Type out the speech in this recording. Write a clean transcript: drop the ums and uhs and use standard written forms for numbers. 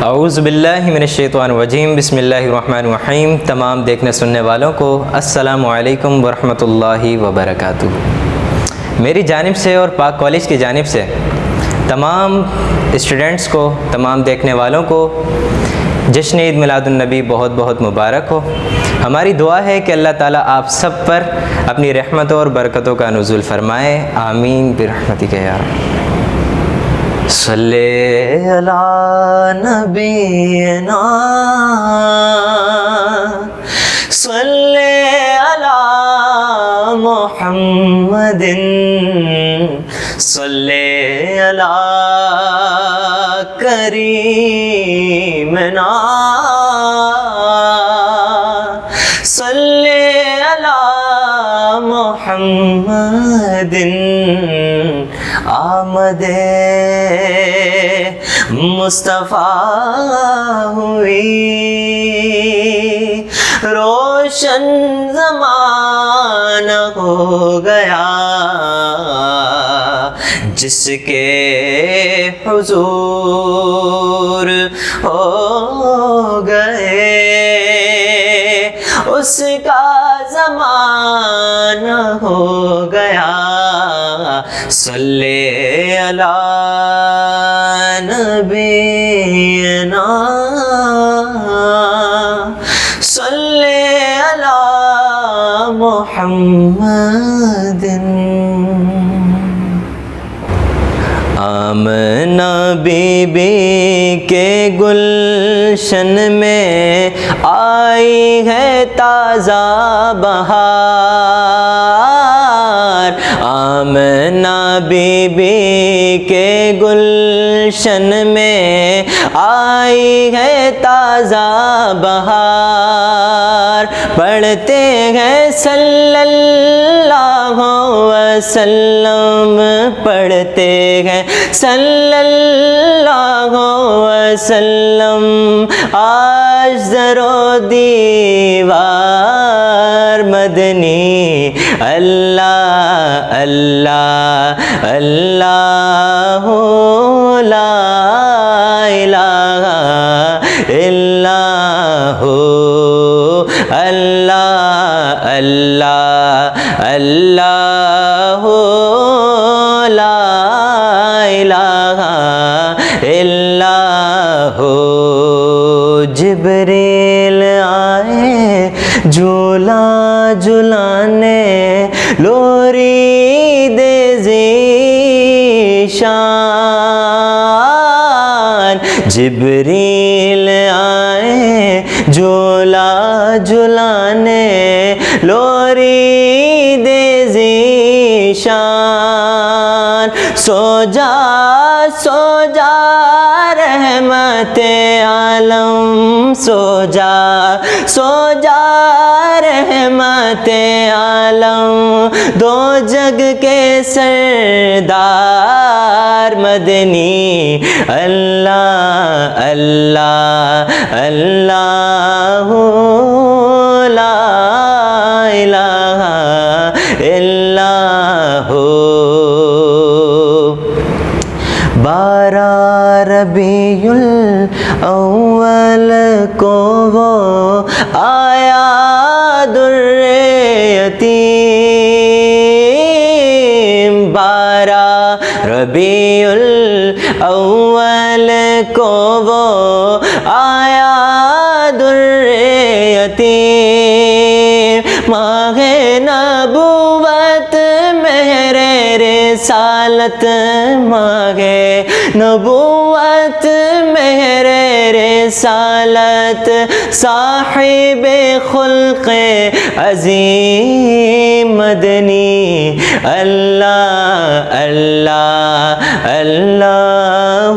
اعوذ باللہ من الشیطان الرجیم، بسم اللہ الرحمن الرحیم۔ تمام دیکھنے سننے والوں کو السلام علیکم ورحمۃ اللہ وبرکاتہ۔ میری جانب سے اور پاک کالج کی جانب سے تمام اسٹوڈنٹس کو، تمام دیکھنے والوں کو جشن عید میلاد النبی بہت بہت مبارک ہو۔ ہماری دعا ہے کہ اللہ تعالیٰ آپ سب پر اپنی رحمتوں اور برکتوں کا نزول فرمائے، آمین برحمتک یا رب۔ صلی علی نبینا صلی علی محمد صلی علی کریمنا صلی علی محمد آمد مصطفیٰ ہوئی، روشن زمانہ ہو گیا، جس کے حضور ہو گئے اس کا زمانہ ہو گیا۔ صلی علی نبینا صلی علی محمد۔ آمنہ بی بی کے گلشن میں آئی ہے تازہ بہار، آمنہ بی بی کے گلشن میں آئی ہے تازہ بہار، پڑھتے ہیں صلی اللہ وسلم، پڑھتے ہیں صلی اللہ وسلم، آج در و دیوار مدنی، اللہ اللہ اللہ لا الہ الا ہو، اللہ اللہ اللہ لا الہ الا ہو۔ جبریل آئے جھولا جھلانے، لوری دے ذیشان، جبریل آئے جھولا جھلانے، لوری دے ذیشان، سو جا سو جا رحمت عالم، سو جا سو جا رحمت عالم، دو جگ کے سردار مدنی، اللہ اللہ اللہ لا الہ الا ہو۔ 12 ربیع الاول کو وہ آیا در یتیم، 12 ربیع الاول کو وہ آیا در یتیم، ماہ نبوت مہر رسالت، ماہ نبوت مہر رسالت، صاحب خلق عظیم مدنی، اللہ اللہ اللہ